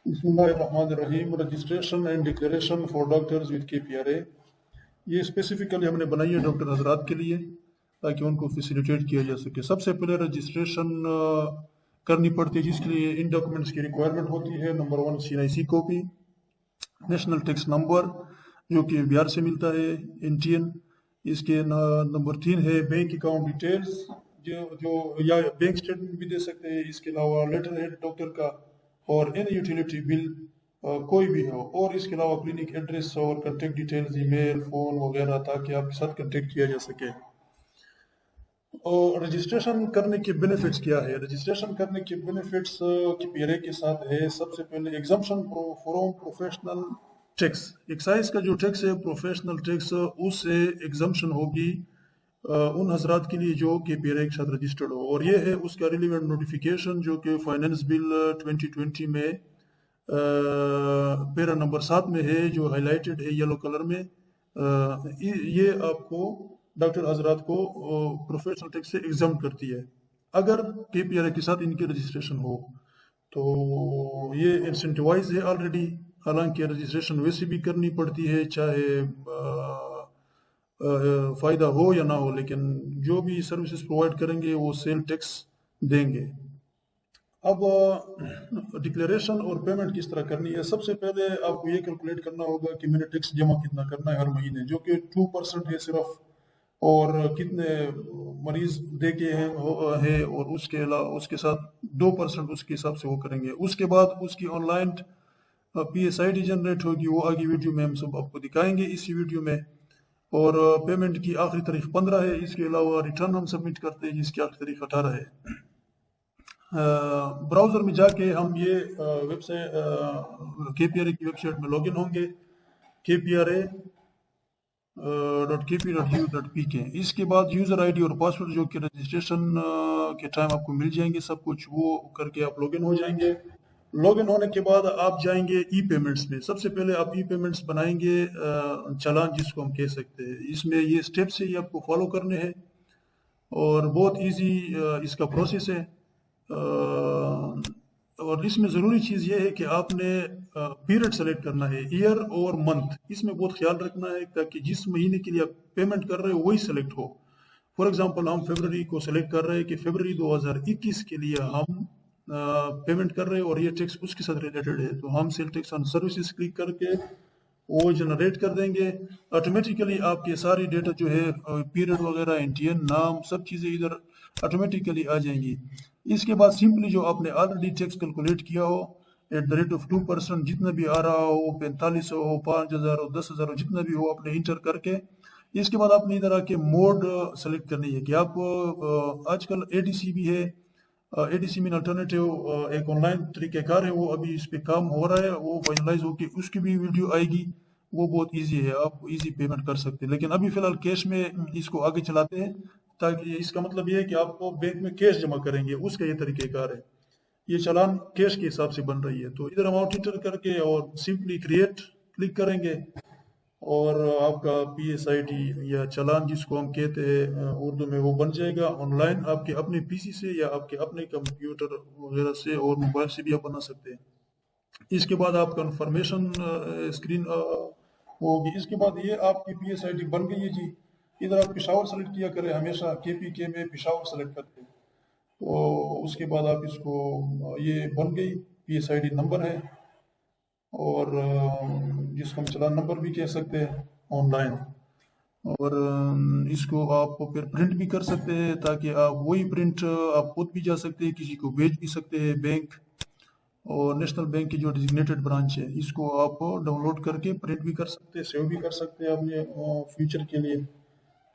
बिस्मिल्लाहिर्रहमानिर्रहीम। Registration and declaration for doctors with KPRA। ये specifically हमने बनाई है डॉक्टर हजरात के लिए ताकि उनको फैसिलिटेट किया जा सके। सबसे पहले रजिस्ट्रेशन करनी पड़ती है, जिसके लिए इन डॉक्यूमेंट्स की रिक्वायरमेंट होती है। Number 1 CNIC copy, national tax number जो कि बिहार से मिलता है, NTN। इसके नंबर 3 है बैंक अकाउंट डिटेल्स, जो जो या बैंक स्टेटमेंट भी दे सकते हैं। इसके अलावा लेटर हेड डॉक्टर का और एनी यूटिलिटी बिल कोई भी हो, और इसके अलावा क्लिनिक एड्रेस और कंटेक्ट डिटेल्स, ईमेल, फ़ोन वगैरह, ताकि आपके साथ कंटेक्ट किया जा सके। और रजिस्ट्रेशन करने के बेनिफिट्स क्या है? रजिस्ट्रेशन करने के बेनिफिट्स KPRA के साथ है। सबसे पहले exemption from professional tax. Excise का जो टैक्स है, प्रोफेशनल टैक्स, उससे एग्जम्पशन होगी उन हजरात के लिए जो KPRA के साथ रजिस्टर्ड हो। और ये है उसका रिलेवेंट नोटिफिकेशन, जो कि फाइनेंस बिल 2020 में पैरा नंबर 7 में है, जो हाईलाइटेड है येलो कलर में। ये आपको डॉक्टर हजरात को प्रोफेशनल टैक्स से एग्जाम करती है अगर KPRA के साथ इनकी रजिस्ट्रेशन हो। तो ये इंसेंटिवाइज है ऑलरेडी। हालांकि रजिस्ट्रेशन वैसे भी करनी पड़ती है, चाहे फ़ायदा हो या ना हो, लेकिन जो भी सर्विसेज प्रोवाइड करेंगे वो सेल टैक्स देंगे। अब डिक्लेरेशन और पेमेंट किस तरह करनी है? सबसे पहले आपको ये कैलकुलेट करना होगा कि मैंने टैक्स जमा कितना करना है हर महीने, जो कि 2% है सिर्फ, और कितने मरीज देके हैं और उसके अलावा उसके साथ 2% उसके हिसाब से वो करेंगे। उसके बाद उसकी ऑनलाइन PSID जनरेट होगी, वो आगे वीडियो में हम सब आपको दिखाएंगे इसी वीडियो में। और पेमेंट की आखिरी तारीख 15 है। इसके अलावा रिटर्न हम सबमिट करते हैं, जिसकी आखिरी तारीख 18 है। ब्राउज़र में जाके हम ये वेबसाइट KPRA की वेबसाइट में लॉगिन होंगे, kpra.kp.gu.pk। इसके बाद यूज़र आईडी और पासवर्ड जो कि रजिस्ट्रेशन के टाइम आपको मिल जाएंगे, सब कुछ वो करके आप लॉगिन हो जाएंगे। लॉगिन होने के बाद आप जाएंगे ई-पेमेंट्स में। सबसे पहले आप ई-पेमेंट्स बनाएंगे, चालान जिसको हम कह सकते हैं। इसमें ये स्टेप्स है, ये आपको फॉलो करने हैं और बहुत इजी इसका प्रोसेस है। और इसमें ज़रूरी चीज़ ये है कि आपने पीरियड सेलेक्ट करना है, ईयर और मंथ। इसमें बहुत ख्याल रखना है ताकि जिस महीने के लिए आप पेमेंट कर रहे हो वही सेलेक्ट हो। फॉर एग्जांपल हम फरवरी को सेलेक्ट कर रहे हैं कि फरवरी 2021 के लिए हम पेमेंट कर रहे हैं और ये टैक्स उसके साथ रिलेटेड है, तो हम sale tax on services click करके वो जनरेट कर देंगे। ऑटोमेटिकली आपके सारी डेटा जो है, पीरियड वगैरह, NTN नाम, सब चीज़ें इधर ऑटोमेटिकली आ जाएंगी। इसके बाद सिंपली जो आपने ऑलरेडी टैक्स कैलकुलेट किया हो @2%, जितना भी आ रहा हो, 4500 हो, 5000 हो, 10,000 हो, जितना भी हो, आपने इंटर करके इसके बाद आपने इधर आके मोड सेलेक्ट करनी है कि आप आजकल ADC भी है। ADC मीन अल्टरनेटिव एक ऑनलाइन तरीक़ेकार है, वो अभी इस पे काम हो रहा है, वो फाइनलाइज होके उसकी भी वीडियो आएगी। वो बहुत इजी है, आप इजी पेमेंट कर सकते हैं। लेकिन अभी फ़िलहाल कैश में इसको आगे चलाते हैं, ताकि इसका मतलब ये है कि आपको बैंक में कैश जमा करेंगे, उसका ये तरीक़ेकार है। ये चालान कैश के हिसाब से बन रही है। तो इधर अमाउंट इंटर करके और सिंपली क्रिएट क्लिक करेंगे और आपका PSID या चालान जिसको हम कहते हैं उर्दू में, वो बन जाएगा ऑनलाइन आपके अपने PC से या आपके अपने कंप्यूटर वगैरह से और मोबाइल से भी आप बना सकते हैं। इसके बाद आप कंफर्मेशन स्क्रीन होगी। इसके बाद ये आपकी PSID बन गई है जी। इधर आप पेशावर सेलेक्ट किया करें, हमेशा KPK में पेशावर सेलेक्ट करते हैं। तो उसके बाद आप इसको, ये बन गई, PSID नंबर है और जिसको हम चालान नंबर भी कह सकते हैं ऑनलाइन। और इसको आप फिर प्रिंट भी कर सकते हैं, ताकि आप वही प्रिंट आप खुद भी जा सकते हैं, किसी को भेज भी सकते हैं। बैंक और नेशनल बैंक की जो डिजिग्नेटेड ब्रांच है, इसको आप डाउनलोड करके प्रिंट भी कर सकते हैं, सेव भी कर सकते हैं अपने फ्यूचर के लिए।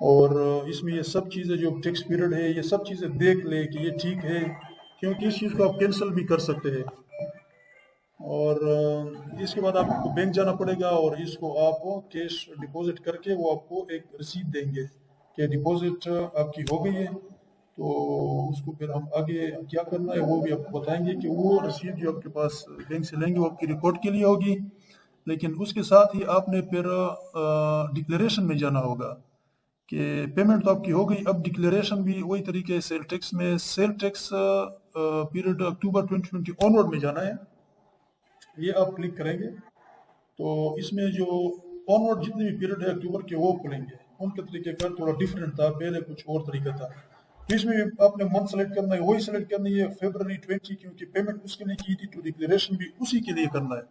और इसमें ये सब चीज़ें जो टैक्स पीरियड है, ये सब चीज़ें देख ले कि ये ठीक है, क्योंकि इस चीज़ को आप कैंसिल भी कर सकते हैं। और इसके बाद आपको बैंक जाना पड़ेगा और इसको आप कैश डिपॉजिट करके वो आपको एक रसीद देंगे कि डिपॉजिट आपकी हो गई है। तो उसको फिर हम आगे क्या करना है वो भी आपको बताएंगे कि वो रसीद जो आपके पास बैंक से लेंगे वो आपकी रिकॉर्ड के लिए होगी। लेकिन उसके साथ ही आपने फिर डिक्लेरेशन में जाना होगा कि पेमेंट तो आपकी हो गई, अब डिक्लेरेशन भी वही तरीके सेल टैक्स में, सेल टैक्स पीरियड अक्टूबर 2020 ऑनवर्ड में जाना है। ये आप क्लिक करेंगे तो इसमें जो ऑनवर्ड जितने भी पीरियड है अक्टूबर के वो खुलेंगे। उनका तरीक़ेकार थोड़ा डिफरेंट था, पहले कुछ और तरीका था। तो इसमें भी आपने मंथ सेलेक्ट करना है, वही सेलेक्ट करनी है फरवरी 20, क्योंकि पेमेंट उसके लिए की थी, तो डिक्लेरेशन भी उसी के लिए करना है।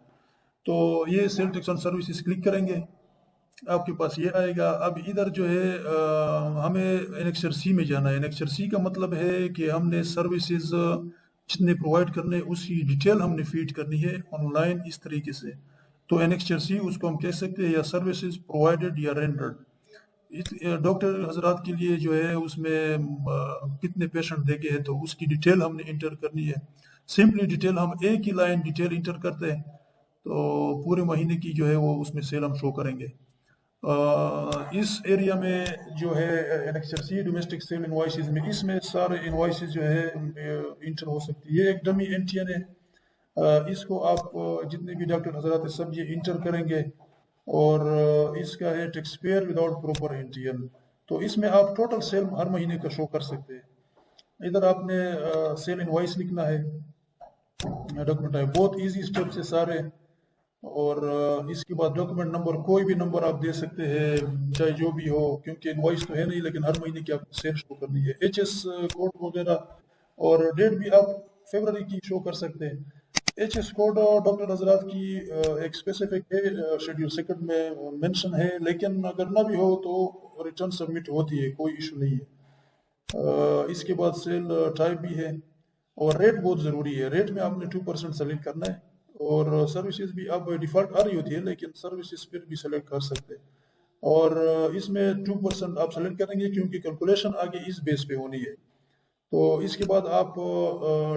तो ये sale tax on services click करेंगे, आपके पास ये आएगा। अब इधर जो है हमें एनेक्सर सी में जाना है। एनेक्सर सी का मतलब है कि हमने सर्विसेज जितने प्रोवाइड करने उसकी डिटेल हमने फीड करनी है ऑनलाइन इस तरीके से। तो एनेक्सर सी उसको हम कह सकते हैं या सर्विसेज प्रोवाइडेड या रेंडर्ड। डॉक्टर हजरात के लिए जो है उसमें कितने पेशेंट देखे हैं तो उसकी डिटेल हमने इंटर करनी है। सिंपली डिटेल हम एक ही लाइन डिटेल इंटर करते हैं तो पूरे महीने की जो है वो उसमें सेल हम शो करेंगे। इस एरिया में जो है एनेक्सर सी डोमेस्टिक सेल इनवॉइसेस में, इसमें सारे इनवॉइसेस जो है इंटर हो सकती है। ये एक डमी एनटीएन है, इसको आप जितने भी डॉक्टर हजरात है सब ये इंटर करेंगे और इसका है tax payer without proper NTN. तो इसमें आप टोटल सेल हर महीने का शो कर सकते हैं। इधर आपने सेल इनवॉइस लिखना है, डॉक्यूमेंट है, बहुत इजी स्टेप से सारे। और इसके बाद डॉक्यूमेंट नंबर, कोई भी नंबर आप दे सकते हैं चाहे जो भी हो, क्योंकि इनवॉइस तो है नहीं लेकिन हर महीने की आपको सेल शो करनी है। एचएस कोड वगैरह और डेट भी आप फरवरी की शो कर सकते हैं। एचएस कोड डॉक्टर हजरात की एक स्पेसिफिक है, शेड्यूल सेकंड में मेंशन है, लेकिन अगर ना भी हो तो रिटर्न सबमिट होती है, कोई इशू नहीं है। इसके बाद सेल टाइप भी है और रेट बहुत ज़रूरी है। रेट में आपने 2% सेलेक्ट करना है और सर्विसेज भी अब डिफ़ॉल्ट आ रही होती है लेकिन सर्विसेज फिर भी सेलेक्ट कर सकते हैं। और इसमें 2% आप सेलेक्ट करेंगे क्योंकि कैलकुलेशन आगे इस बेस पे होनी है। तो इसके बाद आप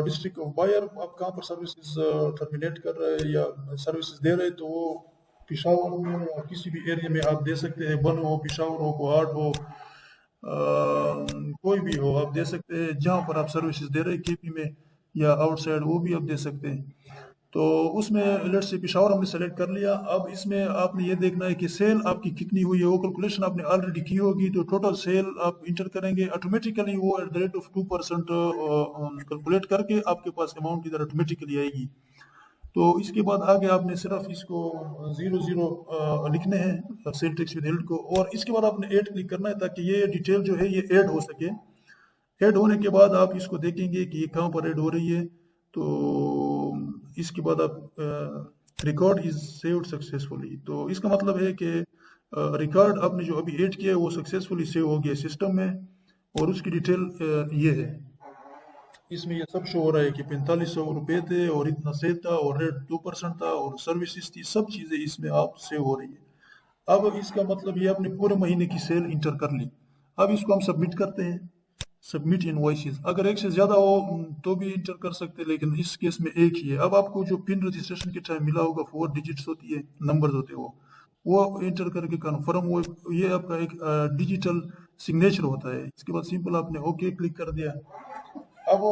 डिस्ट्रिक्ट ऑफ बायर, आप कहाँ पर सर्विसेज टर्मिनेट कर रहे हैं या सर्विसेज दे रहे हैं, तो वो पिशावर में या किसी भी एरिया में आप दे सकते हैं। बन हो, पिशावर हो, कोहाट हो, कोई भी हो आप दे सकते हैं। जहाँ पर आप सर्विसेज दे रहे हैं केपी में या आउटसाइड, वो भी आप दे सकते हैं। तो उसमें लेट से पिशावर हमने सेलेक्ट कर लिया। अब इसमें आपने ये देखना है कि सेल आपकी कितनी हुई है, वो कैलकुलेशन आपने ऑलरेडी की होगी। तो टोटल सेल आप इंटर करेंगे, ऑटोमेटिकली वो at the rate of 2% calculate करके आपके पास अमाउंट इधर ऑटोमेटिकली आएगी। तो इसके बाद आगे आपने सिर्फ इसको 00 लिखने हैं सेल टैक्स विद को, और इसके बाद आपने ऐड क्लिक करना है ताकि ये डिटेल जो है ये ऐड हो सके। ऐड होने के बाद आप इसको देखेंगे कि ये कहाँ पर ऐड हो रही है। तो इसके बाद आप रिकॉर्ड इज सेव्ड सक्सेसफुली, तो इसका मतलब है कि रिकॉर्ड आपने जो अभी ऐड किया है वो सक्सेसफुली सेव हो गया सिस्टम में, और उसकी डिटेल ये है। इसमें ये सब शो हो रहा है कि 4500 रुपये थे और इतना सेल था और रेट 2% था और सर्विसेज थी, सब चीज़ें इसमें आप सेव हो रही है। अब इसका मतलब ये आपने पूरे महीने की सेल इंटर कर ली। अब इसको हम सबमिट करते हैं, सबमिट इनवॉइसेस। अगर एक से ज़्यादा हो तो भी इंटर कर सकते हैं, लेकिन इस केस में एक ही है। अब आपको जो पिन रजिस्ट्रेशन के टाइम मिला होगा 4 डिजिट्स होती है, नंबर्स होते हैं, वो इंटर करके कन्फर्म, वो ये आपका एक डिजिटल सिग्नेचर होता है। इसके बाद सिंपल आपने ओके क्लिक कर दिया। अब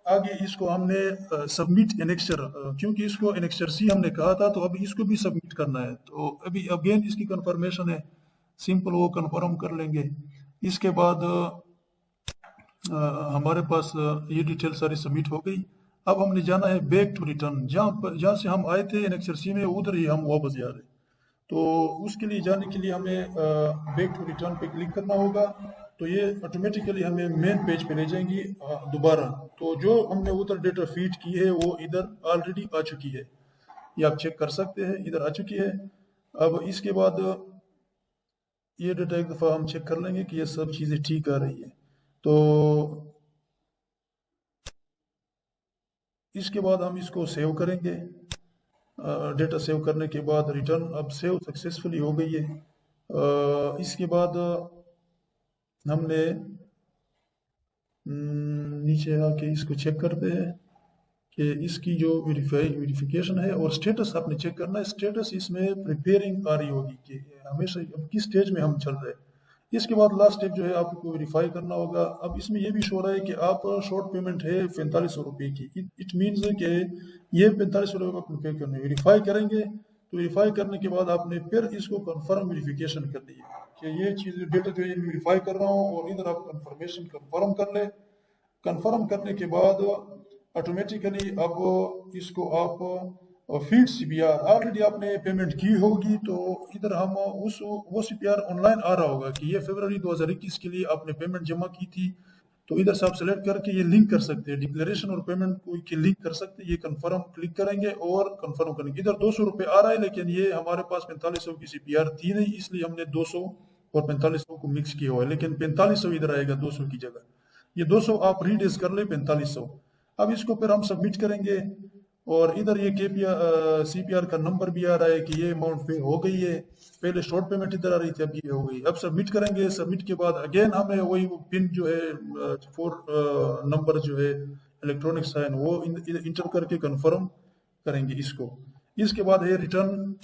आगे इसको हमने सबमिट एनेक्सर, क्योंकि इसको एनेक्सर सी हमने कहा था तो अब इसको भी सबमिट करना है। तो अभी अगेन इसकी कंफर्मेशन है, सिंपल वो कंफर्म कर लेंगे। इसके बाद हमारे पास ये डिटेल सारी सबमिट हो गई। अब हमने जाना है बैक टू रिटर्न, जहाँ से हम आए थे एनेक्सर सी में उधर ही हम वापस जा रहे हैं। तो उसके लिए जाने के लिए हमें बैक टू रिटर्न पे क्लिक करना होगा। तो ये ऑटोमेटिकली हमें मेन पेज पे ले जाएंगी दोबारा। तो जो हमने उधर डेटा फीड की है वो इधर ऑलरेडी आ चुकी है, ये आप चेक कर सकते हैं, इधर आ चुकी है। अब इसके बाद ये डेटा एक दफ़ा हम चेक कर लेंगे कि ये सब चीज़ें ठीक आ रही है। तो इसके बाद हम इसको सेव करेंगे। डेटा सेव करने के बाद रिटर्न अब सेव सक्सेसफुली हो गई है। इसके बाद हमने नीचे आके इसको चेक करते हैं कि इसकी जो वेरिफिकेशन है और स्टेटस आपने चेक करना है। स्टेटस इसमें प्रिपेयरिंग आ रही होगी कि हमेशा किस स्टेज में हम चल रहे हैं। इसके बाद लास्ट स्टेप जो है आपको वेरीफाई करना होगा। अब इसमें ये भी शो रहा है कि आप शॉर्ट पेमेंट है 4500 रुपये की। इट मीन्स कि ये 4500 रुपये आपको पे करने, वेरीफाई करेंगे। तो वेरीफाई करने के बाद आपने फिर इसको कंफर्म वेरिफिकेशन करनी है कि ये चीज़ डेटा जो है वेरीफाई कर रहा हूँ, और इधर आप कंफर्मेशन कंफर्म कर ले। कंफर्म करने के बाद ऑटोमेटिकली अब इसको आप और फीड सीपीआर ऑलरेडी आपने पेमेंट की होगी, तो इधर हम वो सीपीआर ऑनलाइन आ रहा होगा कि ये फरवरी 2021 के लिए आपने पेमेंट जमा की थी। तो इधर से आप सेलेक्ट करके ये लिंक कर सकते हैं, डिक्लेरेशन और पेमेंट को की लिंक कर सकते हैं। ये कंफर्म क्लिक करेंगे और कंफर्म करेंगे। इधर 200 रुपये आ रहा है, लेकिन ये हमारे पास 4500 की सीपीआर थी नहीं, इसलिए हमने 200 और 4500 को मिक्स किया हुआ है, लेकिन 4500 इधर आएगा 200 की जगह। ये 200 आप रीडेज कर ले 4500। अब इसको फिर हम सबमिट करेंगे, और इधर ये सीपीआर का नंबर भी आ रहा है कि ये अमाउंट पे हो गई है। पहले शॉर्ट पेमेंट इधर आ रही थी, अब ये हो गई। अब सबमिट करेंगे। सबमिट के बाद अगेन हमें वही पिन जो है 4 नंबर जो है इलेक्ट्रॉनिक साइन वो इंटर करके कंफर्म करेंगे इसको। इसके बाद ये रिटर्न,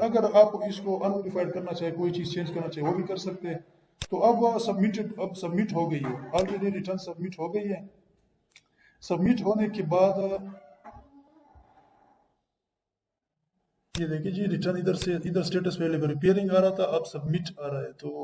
अगर आप इसको अनमोडिफाइड करना चाहे, कोई चीज़ चेंज करना चाहे, वो भी कर सकते हैं। तो अब सबमिट हो गई है, ऑलरेडी रिटर्न सबमिट हो गई है। सबमिट होने के बाद ये देखिए जी, रिटर्न इधर स्टेटस पहले रिपेयरिंग आ रहा था, अब सबमिट आ रहा है। तो